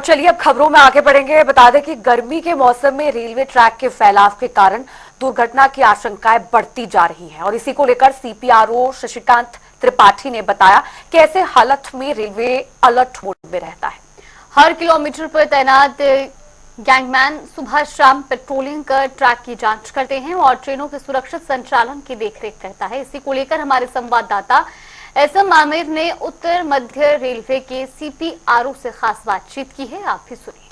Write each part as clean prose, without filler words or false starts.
चलिए अब खबरों में आगे बढ़ेंगे। बता दें कि गर्मी के मौसम में रेलवे ट्रैक के फैलाव के कारण दुर्घटना की आशंकाएं बढ़ती जा रही हैं और इसी को लेकर सीपीआरओ शशिकांत त्रिपाठी ने बताया कि ऐसे हालत में रेलवे अलर्ट मोड में रहता है। हर किलोमीटर पर तैनात गैंगमैन सुबह शाम पेट्रोलिंग कर ट्रैक की जांच करते हैं और ट्रेनों के सुरक्षित संचालन की देखरेख करता है। इसी को लेकर हमारे संवाददाता एसएम आमिर ने उत्तर मध्य रेलवे के सीपीआरओ से खास बातचीत की है, आप भी सुनिए।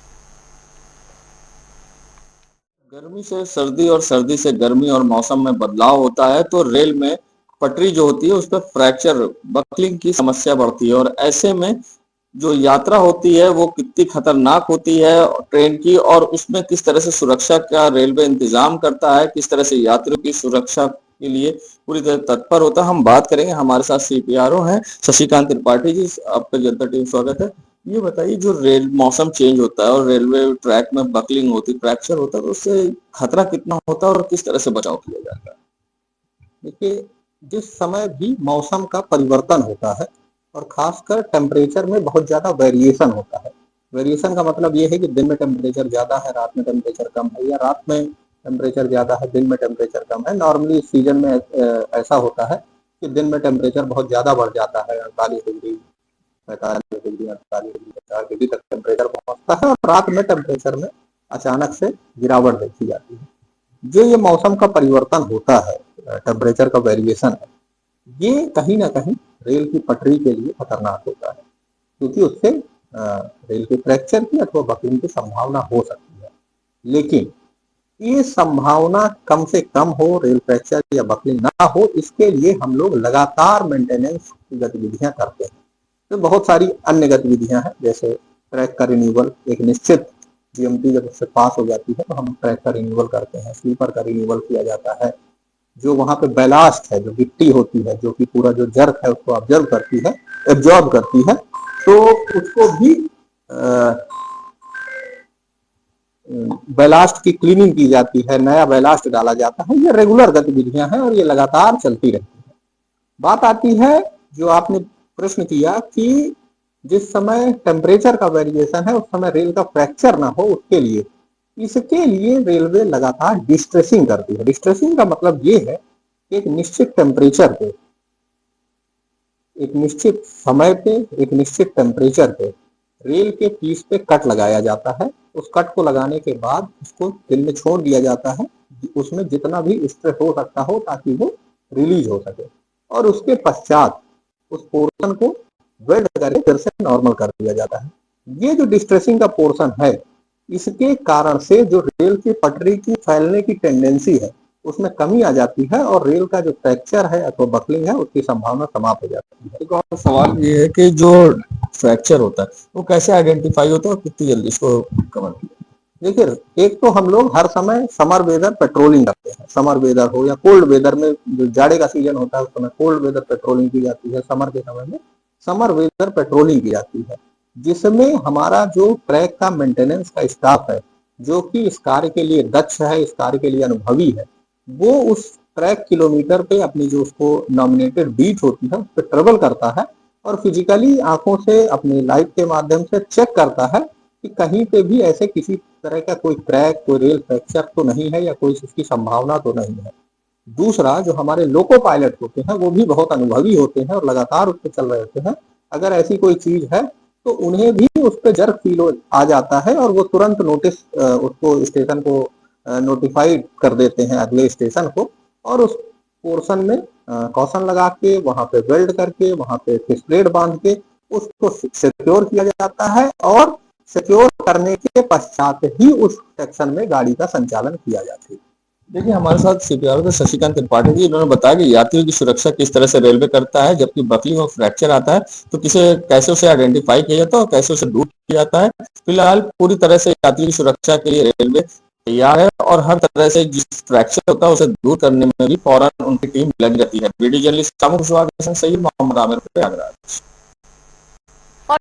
गर्मी से सर्दी और सर्दी से गर्मी और मौसम में बदलाव होता है तो रेल में पटरी जो होती है उस पर फ्रैक्चर बकलिंग की समस्या बढ़ती है और ऐसे में जो यात्रा होती है वो कितनी खतरनाक होती है ट्रेन की और उसमें किस तरह से सुरक्षा का रेलवे इंतजाम करता है, किस तरह से यात्रियों की सुरक्षा के लिए पूरी तरह तत्पर होता है। हम बात करेंगे, हमारे साथ सीपीआरओ हैं शशिकांत त्रिपाठी जी। आपका जनता टीवी स्वागत है। ये बताइए, जो रेल मौसम चेंज होता है और रेलवे ट्रैक में बकलिंग होती है, फ्रैक्चर होता है, तो उससे खतरा कितना होता है और किस तरह से बचाव किया जाता है? देखिए, जिस समय भी मौसम का परिवर्तन होता है और खासकर टेम्परेचर में बहुत ज़्यादा वेरिएशन होता है। वेरिएशन का मतलब ये है कि दिन में टेम्परेचर ज़्यादा है, रात में टेम्परेचर कम है, या रात में टेम्परेचर ज़्यादा है, दिन में टेम्परेचर कम है। नॉर्मली इस सीजन में ऐसा होता है कि दिन में टेम्परेचर बहुत ज़्यादा बढ़ जाता है, 48 डिग्री, 45 डिग्री, 48 डिग्री, 50 डिग्री तक टेम्परेचर पहुँचता है, और रात में टेम्परेचर में अचानक से गिरावट देखी जाती है। जो ये मौसम का परिवर्तन होता है, टेम्परेचर का वेरिएशन है, ये कहीं ना कहीं रेल की पटरी के लिए खतरनाक होता है, क्योंकि उससे रेल के फ्रैक्चर की अथवा बकलिंग की संभावना हो सकती है। लेकिन ये संभावना कम से कम हो, रेल फ्रैक्चर या बकलिंग ना हो, इसके लिए हम लोग लगातार मेंटेनेंस की गतिविधियां करते हैं। तो बहुत सारी अन्य गतिविधियां हैं, जैसे ट्रैक का रिन्यूअल। एक निश्चित जीएमटी जब उससे पास हो जाती है तो हम ट्रैक का रिन्यूअल करते हैं, स्लीपर का रिन्यूअल किया जाता है। जो वहां पे बैलास्ट है, जो गिट्टी होती है, जो कि पूरा जो जर्क है उसको एब्जॉर्ब करती है, तो उसको भी बैलास्ट की क्लीनिंग की जाती है, नया बैलास्ट डाला जाता है। ये रेगुलर गतिविधियां हैं और ये लगातार चलती रहती है। बात आती है, जो आपने प्रश्न किया कि जिस समय टेम्परेचर का वेरिएशन है उस समय रेल का फ्रैक्चर ना हो, उसके लिए इसके लिए रेलवे लगातार डिस्ट्रेसिंग करती है। डिस्ट्रेसिंग का मतलब ये है कि एक निश्चित टेम्परेचर पे, एक निश्चित समय पे, एक निश्चित टेम्परेचर पे रेल के पीस पे कट लगाया जाता है। उस कट को लगाने के बाद उसको दिन में छोड़ दिया जाता है, उसमें जितना भी स्ट्रेस हो सकता हो ताकि वो रिलीज हो सके, और उसके पश्चात उस पोर्शन को वेल्ड करके फिर से नॉर्मल कर दिया जाता है। ये जो डिस्ट्रेसिंग का पोर्शन है, इसके कारण से जो रेल की पटरी की फैलने की टेंडेंसी है उसमें कमी आ जाती है और रेल का जो फ्रैक्चर है अथवा बकलिंग है उसकी संभावना समाप्त हो जाती है। एक और सवाल ये है कि जो फ्रैक्चर होता है वो कैसे आइडेंटिफाई होता है और कितनी जल्दी इसको कवर किया? देखिए, एक तो हम लोग हर समय समर वेदर पेट्रोलिंग करते हैं। समर वेदर हो या कोल्ड वेदर में, जो जाड़े का सीजन होता है उस समय कोल्ड वेदर पेट्रोलिंग की जाती है, समर के समय में समर वेदर पेट्रोलिंग की जाती है, जिसमें हमारा जो ट्रैक का मेंटेनेंस का स्टाफ है, जो कि इस कार्य के लिए दक्ष है, इस कार्य के लिए अनुभवी है, वो उस ट्रैक किलोमीटर पे अपनी जो उसको नॉमिनेटेड बीट होती है उस पर ट्रेवल करता है और फिजिकली आंखों से अपनी लाइट के माध्यम से चेक करता है कि कहीं पे भी ऐसे किसी तरह का कोई क्रैक, कोई रेल फ्रैक्चर तो नहीं है, या कोई इसकी संभावना तो नहीं है। दूसरा, जो हमारे लोको पायलट होते हैं वो भी बहुत अनुभवी होते हैं और लगातार उस पर चल रहे होते हैं। अगर ऐसी कोई चीज है तो उन्हें भी उस पर जर्क फील आ जाता है और वो तुरंत नोटिस उसको स्टेशन को नोटिफाइड कर देते हैं, अगले स्टेशन को, और उस पोर्शन में कॉशन लगा के, वहां पे वेल्ड करके, वहां पे फिक्स प्लेट बांध के उसको सिक्योर किया जाता है, और सिक्योर करने के पश्चात ही उस सेक्शन में गाड़ी का संचालन किया जाता है। देखिए, हमारे साथ सीपीआरओ के शशिकांत त्रिपाठी जी, इन्होंने बताया कि यात्रियों की सुरक्षा किस तरह से रेलवे करता है, जबकि बकलिंग और फ्रैक्चर आता है तो कैसे उसे आइडेंटिफाई किया जाता है और कैसे उसे दूर किया जाता है। फिलहाल पूरी तरह से यात्री की सुरक्षा के लिए रेलवे तैयार है और हर तरह से जिस फ्रैक्चर होता है उसे दूर करने में भी फौरन उनकी टीम लग जाती है। वीडियो जर्नलिस्ट सहीद मोहम्मद आमिर, प्रयागराज।